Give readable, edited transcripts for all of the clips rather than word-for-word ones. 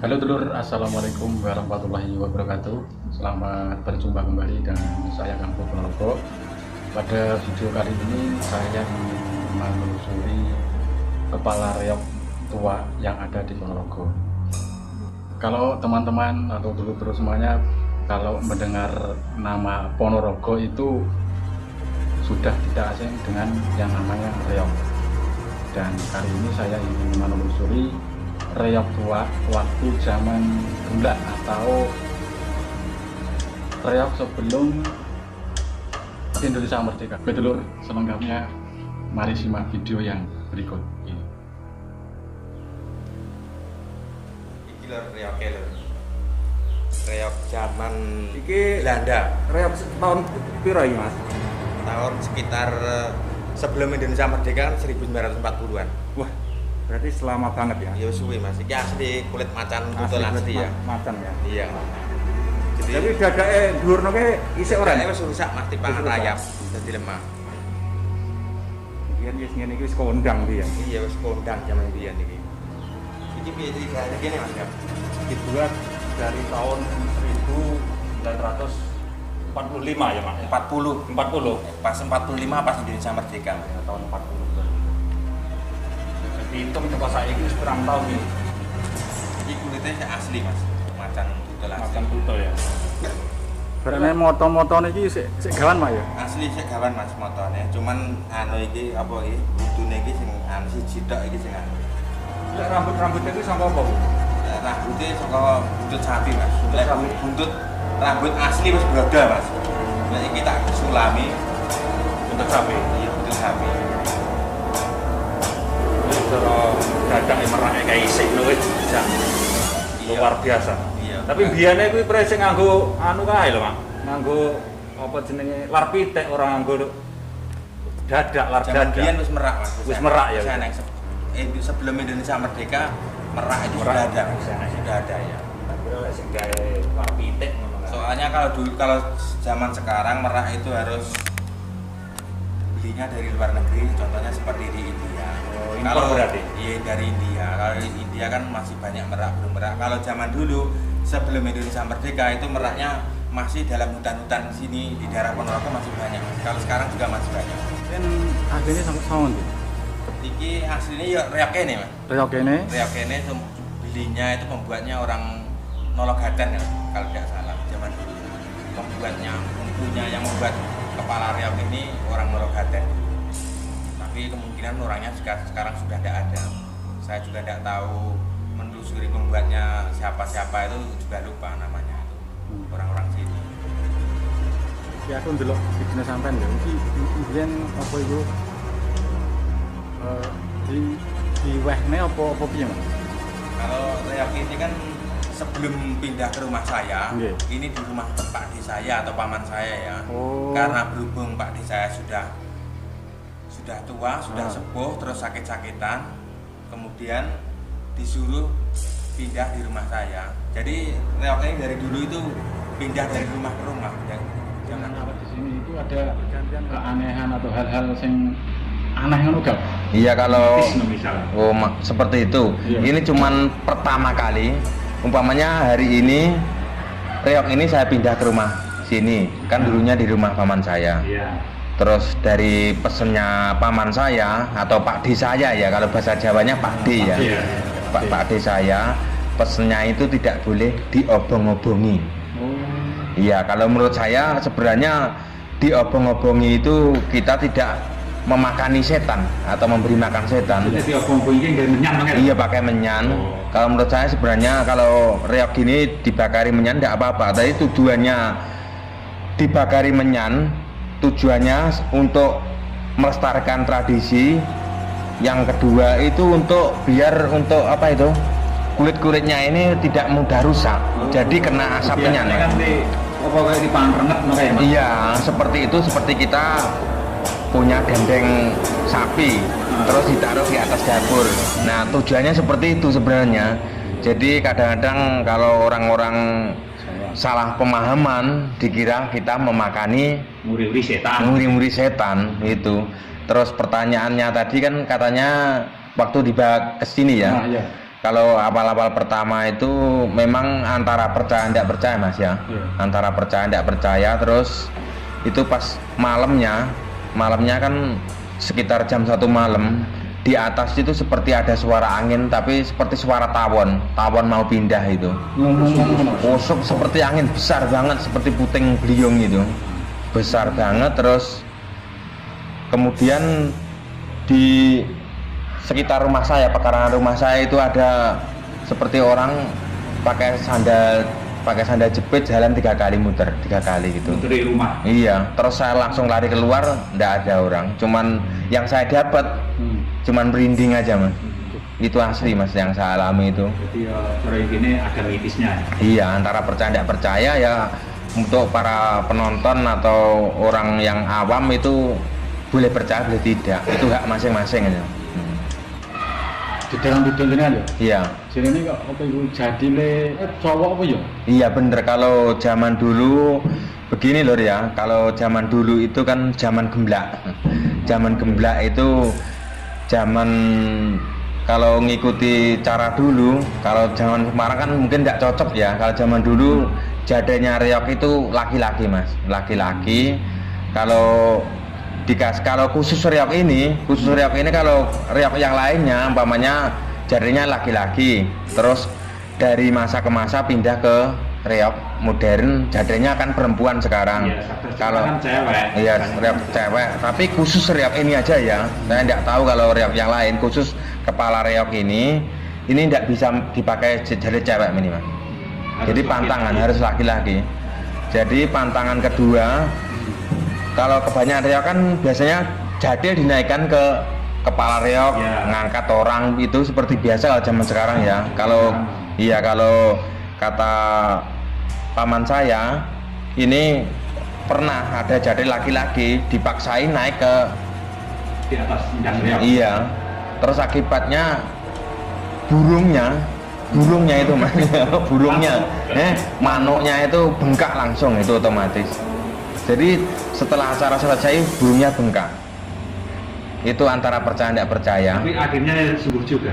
Halo dulur, assalamualaikum warahmatullahi wabarakatuh. Selamat berjumpa kembali dengan saya Kampo Ponorogo. Pada video kali ini saya ingin menelusuri kepala reog tua yang ada di Ponorogo. Kalau teman-teman atau dulur-dulur semuanya, kalau mendengar nama Ponorogo itu sudah tidak asing dengan yang namanya reog. Dan kali ini saya ingin menelusuri reog tua waktu zaman gula atau reog sebelum Indonesia merdeka. Oke dulur, selengkapnya mari simak video yang berikut ini. Iki lho reog zaman Iki Belanda. reog tahun piro iki, Mas? Tahun sekitar sebelum Indonesia merdeka kan 1940-an. Wah, berarti selama banget ya. Ya suwe Mas. Iki asli kulit macan betul asli ya. Macan ya. Iya. Jadi dadake dhuwurno ke isih ora orangnya nek wis rusak Mas dipangan Wis rusak. rayap dadi lemah. biyen wis ngene iki wis kondang iki ya. Iya wis kondang zaman biyen iki. Iki piye ceritanya gini Mas ya? Dibuat dari tahun 1945 ya Mas. 40 pas 45 pas Indonesia merdeka Ya, tahun 40 berarti. Jadi hitung coba saya ini kurang tahun ini. Iki kulitnya asli Mas. Macan betul asli. Macan buto ya. Berane moto-moto niki sik gawan Mak ya. Asli sik gawan Mas motone. Cuman anu iki apa iki? Budune iki sing anu siji tok iki sing anu. Lek rambut-rambutnya iki sangka apa, Bu? Rambutnya saka buntut sapi Mas. Buntut Lek sapi. buntut rambut asli wis broda Mas. Lek iki tak sulami Untuk sapi. iya buntut sapi. Ini cara dadake merake kayak isik lho wis bisa. Iya. Luar biasa. Iya. Tapi biyane kuwi presing nganggo anu kae lho, Mak. Nganggo apa jenenge lar pitik ora nganggo dadak lar Zaman biyen dadak. wis merak Mas. Wis merak ya. Wis enek. Sebelum Indonesia merdeka merak itu Merak sudah ada. wis enek. Sudah ada ya. Tapi lek sing gawe lar pitik ngono kan. Soalnya kalau dulu kalau zaman sekarang merak itu harus belinya dari luar negeri, contohnya seperti di India. Oh, impor berarti? Iya dari India. Kalau di India kan masih banyak merak belum merak. Kalau zaman dulu sebelum Indonesia merdeka itu meraknya masih dalam hutan-hutan sini di daerah Ponorogo masih banyak. Kalau sekarang juga masih banyak. Kan asline sangka ndi? Iki aslinya ya reog kene Mas. Reog kene. Reog kene belinya itu pembuatnya orang Nologaten ya kalau tidak salah zaman dulu. Pembuatnya yang membuat kepala reog ini orang Nologaten. Tapi kemungkinan orangnya sekarang sudah tidak ada. Saya juga tidak tahu menelusuri pembuatnya siapa itu juga lupa namanya itu orang-orang sini. Ya aku ndelok videone sampean lho. Iki biyen apa iku? Di wehne apa piye, Mas? Kalau reog ini kan sebelum pindah ke rumah saya, Nggih. ini di rumah Pak D saya atau paman saya ya. Oh. Karena berhubung Pak D saya sudah tua, sudah Ah. sepuh, terus sakit-sakitan, kemudian disuruh pindah di rumah saya. Jadi reog ini dari dulu itu pindah dari rumah ke rumah. Ya. Jangan awet di sini itu ada keanehan atau hal-hal yang aneh ngono gak? Iya kalau Misalnya. seperti itu. Iya. Ini cuman pertama kali. Umpamanya hari ini reog ini saya pindah ke rumah sini. Kan dulunya di rumah paman saya. Iya. Terus dari pesennya paman saya atau Pak D saya ya, kalau bahasa Jawanya Pak D ya. Iya. Pak D saya pesennya itu tidak boleh diobong-obongi. Oh. Iya, kalau menurut saya sebenarnya diobong-obongi itu kita tidak memakani setan atau memberi makan setan. Jadi obong ini dari menyan banget. Iya pakai menyan. Oh. Kalau menurut saya sebenarnya kalau reog ini dibakari menyan tidak apa-apa. Tapi tujuannya dibakari menyan tujuannya untuk melestarikan tradisi. Yang kedua itu untuk biar untuk apa itu kulit-kulitnya ini tidak mudah rusak. Jadi kena asap menyan. Biasanya kan di apa kayak di pangan renget no kayak Mas? Iya, seperti itu seperti kita punya dendeng sapi terus ditaruh di atas dapur. Nah, tujuannya seperti itu sebenarnya. Jadi kadang-kadang kalau orang-orang salah pemahaman dikira kita memakani Muri-muri setan. muri-muri setan itu. Terus pertanyaannya tadi kan katanya waktu dibawa ke sini ya. Nah, iya. Kalau awal-awal pertama itu memang antara percaya tidak percaya mas ya, antara percaya tidak percaya. Terus itu pas malamnya kan sekitar jam 1 malam, di atas itu seperti ada suara angin, tapi seperti suara tawon mau pindah itu. Usuk seperti angin besar banget, seperti puting beliung itu, besar banget. Terus kemudian di sekitar rumah saya, pekarangan rumah saya itu ada seperti orang pakai sandal jepit jalan 3 kali muter 3 kali gitu. Muter di rumah. Iya, terus saya langsung lari keluar, nggak ada orang. Cuman yang saya dapat cuman merinding aja mas. Itu asli mas yang saya alami itu. Jadi sore ini ada mitisnya. Iya, antara percaya tidak percaya ya. Untuk para penonton atau orang yang awam itu boleh percaya boleh tidak, itu hak masing-masing aja. Di dalam video ini ya? Iya. Jadi ini kok apa itu jadi cowok apa ya? Iya bener, kalau zaman dulu begini loh ya, kalau zaman dulu itu kan zaman gemblak. Zaman gemblak itu zaman, kalau ngikuti cara dulu, kalau zaman sekarang kan mungkin nggak cocok ya. Kalau zaman dulu jadanya reog itu laki-laki mas, laki-laki. Kalau khusus reog ini kalau reog yang lainnya umpamanya jadinya laki-laki, terus dari masa ke masa pindah ke reog modern jadinya kan perempuan sekarang. Kalau cewek. Iya, reog cewek, tapi khusus reog ini aja ya, saya tidak tahu kalau reog yang lain. Khusus kepala reog ini tidak bisa dipakai jadi cewek minimal, jadi pantangan harus laki-laki. Jadi pantangan kedua, kalau kebanyakan reog kan biasanya jadil dinaikkan ke kepala reog, ngangkat orang itu seperti biasa kalau zaman sekarang ya. Kalau kata paman saya ini pernah ada jadil laki-laki dipaksain naik ke di atas reog. Iya. Terus akibatnya burungnya itu mas, manuknya itu bengkak langsung, itu otomatis. Jadi setelah acara selesai burungnya bengkak. Itu antara percaya tidak percaya. Tapi akhirnya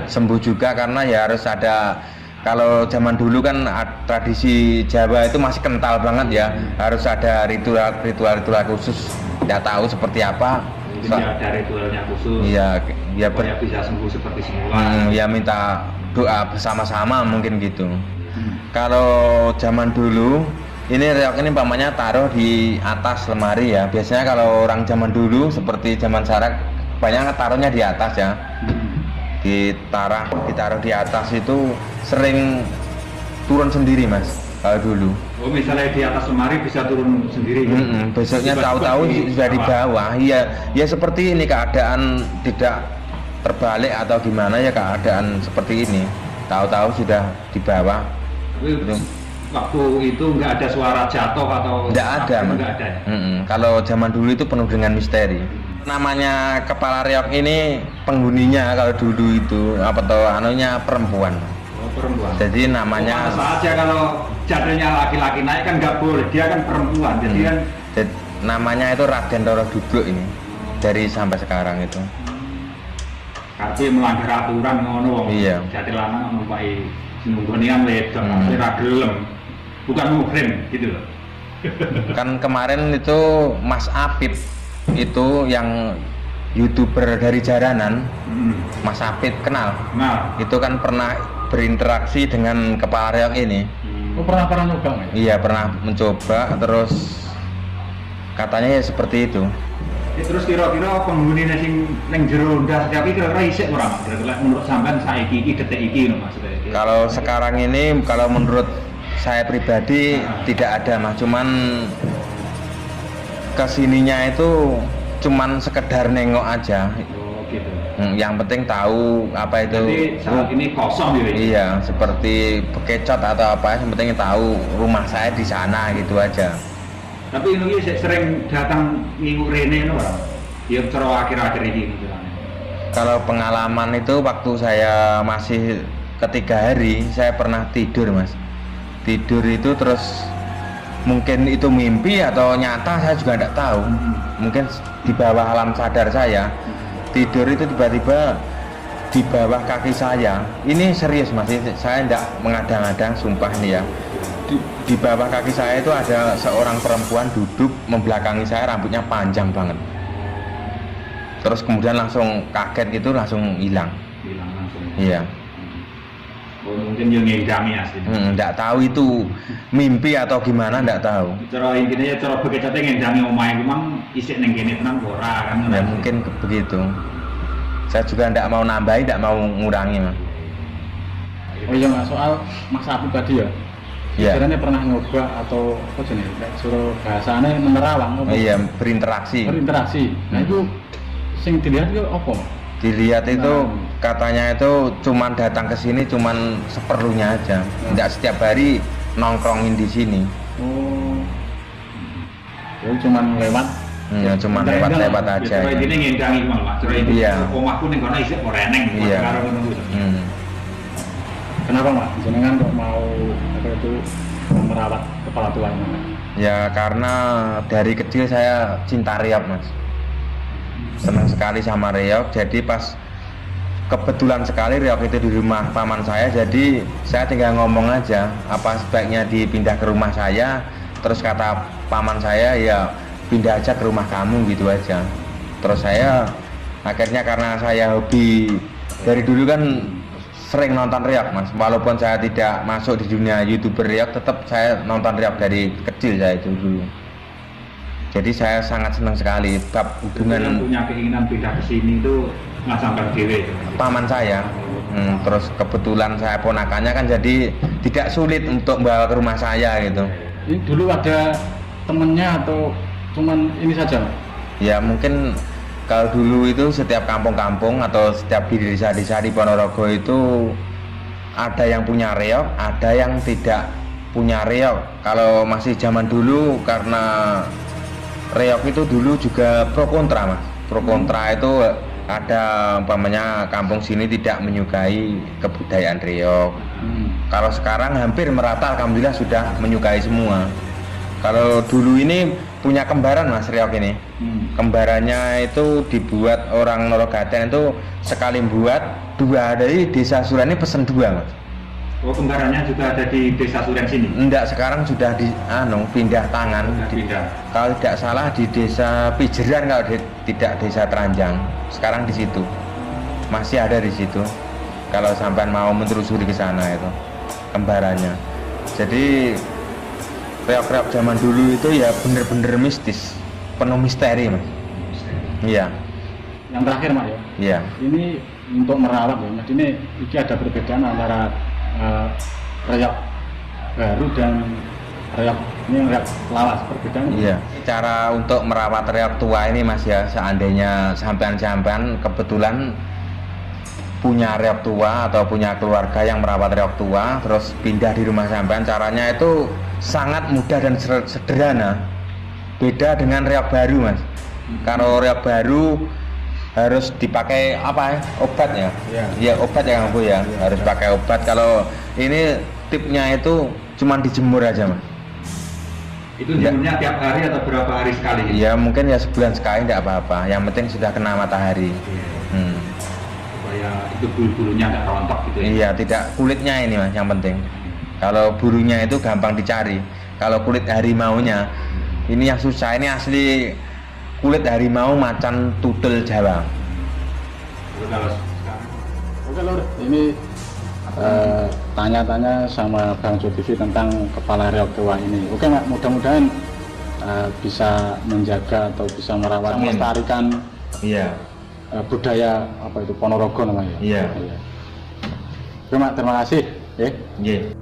sembuh juga karena ya harus ada. Kalau zaman dulu kan tradisi Jawa itu masih kental banget ya, harus ada ritual khusus. Tidak tahu seperti apa. Ada ritualnya khusus. Iya, supaya bisa sembuh seperti semula. Ya minta doa bersama-sama mungkin gitu. Kalau zaman dulu ini reog ini umpamanya taruh di atas lemari ya. Biasanya kalau orang zaman dulu seperti zaman sekarang banyak taruhnya di atas ya. Ditaruh di atas itu sering turun sendiri mas kalau dulu. Oh misalnya di atas lemari bisa turun sendiri. Besoknya tahu-tahu sudah di bawah. Iya seperti ini, keadaan tidak terbalik atau gimana ya, keadaan seperti ini. Tahu-tahu sudah di bawah. Gitu. Waktu itu nggak ada suara jatuh atau nggak ada. Kalau zaman dulu itu penuh dengan misteri. Namanya kepala reog ini penghuninya kalau dulu itu perempuan. Perempuan. Jadi namanya saja kalau jadulnya laki-laki naik kan nggak boleh, dia kan perempuan. Jadi kan namanya itu Raden Roro Duduk ini dari sampai sekarang itu. Artinya melanggar aturan ngono. Iya. Jadi lanang numpai sinunggonian wedok, ora gelem. Bukan muhrim gitu loh. Kan kemarin itu Mas Apip itu yang YouTuber dari Jaranan, Mas Apip kenal? Nah, itu kan pernah berinteraksi dengan kepala reog ini. Oh, pernah nyoba ya? Iya pernah mencoba, terus katanya ya seperti itu. Terus kira-kira penghuni sing ning jero ndas tapi kira-kira isih ora Mas? Kira-kira menurut sampean saiki iki detik iki lho maksudnya. Kalau sekarang ini kalau menurut saya pribadi tidak ada mas, cuman kesininya itu cuman sekedar nengok aja. Oh gitu. Yang penting tahu apa itu. Jadi saat ini kosong gitu. Iya, seperti bekecot atau apa, yang penting tahu rumah saya di sana gitu aja. Tapi ini sering datang minggu rene no, ya cara akhir-akhir ini gitu. Kalau pengalaman itu waktu saya masih ketiga hari, saya pernah tidur mas. Tidur itu terus mungkin itu mimpi atau nyata saya juga tidak tahu. Mungkin di bawah alam sadar saya tidur itu tiba-tiba di bawah kaki saya, ini serius Mas, saya tidak mengadang-adang, sumpah nih ya. Di bawah kaki saya itu ada seorang perempuan duduk membelakangi saya, rambutnya panjang banget. Terus kemudian langsung kaget gitu, langsung hilang. Hilang langsung. Iya. Oh, mungkin yang ngendami aslinya. Nggak tahu itu mimpi atau gimana, nggak tahu. Cara intinya ya cara bekecate ngendami omahe ku mang isih ning kene tenan ora kan. Ya mungkin begitu. Saya juga nggak mau nambahin, nggak mau ngurangi Mas. Oh iya Mas, soal Mas Apu tadi ya. Iya. Kiranya pernah nyoba atau apa jenis? Kayak suruh bahasanya menerawang. Oh iya, berinteraksi. Berinteraksi. Nah itu sing dilihat itu apa? Dilihat itu Nah. katanya itu cuman datang ke sini cuman seperlunya aja. Tidak setiap hari nongkrongin di sini. Oh. Ya cuman lewat. Ya cuman lewat-lewat aja. Cara intinya ngendangi ku mang, Pak. Cara intinya Iya. omahku ning kono isih ora eneng Iya. karo ngono kuwi. Kenapa Mas? Jenengan kok mau apa itu merawat kepala tua ini? Ya karena dari kecil saya cinta reog Mas. Senang sekali sama reog, jadi pas kebetulan sekali reog itu di rumah paman saya, jadi saya tinggal ngomong aja apa sebaiknya dipindah ke rumah saya. Terus kata paman saya ya pindah aja ke rumah kamu gitu aja. Terus saya akhirnya karena saya hobi dari dulu kan sering nonton reog Mas, walaupun saya tidak masuk di dunia YouTuber reog, tetap saya nonton reog dari kecil saya itu dulu. Jadi saya sangat senang sekali bab hubungan punya keinginan pindah ke sini itu ngasangkan dhewe. paman saya. Terus kebetulan saya ponakannya kan, jadi tidak sulit untuk bawa ke rumah saya gitu. Ini dulu ada temennya atau cuman ini saja? Ya mungkin kalau dulu itu setiap kampung-kampung atau setiap di desa-desa di Ponorogo itu ada yang punya reog, ada yang tidak punya reog. Kalau masih zaman dulu, karena reog itu dulu juga pro kontra Mas. Pro kontra itu ada umpamanya kampung sini tidak menyukai kebudayaan reog. Kalau sekarang hampir merata, alhamdulillah sudah menyukai semua. Kalau dulu ini punya kembaran Mas reog ini. Kembarannya itu dibuat orang Norogaten itu sekali buat dua, dari desa Surani pesen dua Mas. Oh, kembarannya juga ada di desa Suren sini. Enggak, sekarang sudah pindah tangan. Sudah pindah. Kalau tidak salah di desa Pijeran, kalau tidak desa Teranjang. Sekarang di situ. Masih ada di situ. Kalau sampai mau menelusuri ke sana itu kembarannya. Jadi reog-reog zaman dulu itu ya bener-bener mistis, penuh misteri Mas. Iya. Yang terakhir Mas ya. Iya. Ini untuk merawat ya. Mas, ini ada perbedaan antara reog baru dan reog ini reog lawas, perbedaan. Iya. Cara untuk merawat reog tua ini Mas ya, seandainya sampean kebetulan punya reog tua atau punya keluarga yang merawat reog tua, terus pindah di rumah sampean, caranya itu sangat mudah dan sederhana. Beda dengan reog baru Mas. Kalau reog baru harus dipakai apa ya? Obat ya? Iya, obat ya Kang Bu ya. Harus pakai obat. Kalau ini tipnya itu cuman dijemur aja Mas. Itu jemurnya tiap hari atau berapa hari sekali? Ya mungkin ya sebulan sekali tidak apa-apa. Yang penting sudah kena matahari. Supaya itu bulu-bulunya nggak rontok gitu ya. Iya, tidak kulitnya ini Mas yang penting. Kalau burunya itu gampang dicari. Kalau kulit harimaunya ini yang susah. Ini asli kulit harimau macan tudel Jawa. Oke Lur, ini tanya-tanya sama Bang Jo TV tentang kepala reog tua ini. Oke Mak, mudah-mudahan bisa menjaga atau bisa merawat, Amin. melestarikan Iya. budaya apa itu Ponorogo namanya. Iya. Oke Mak, terima kasih. Iya.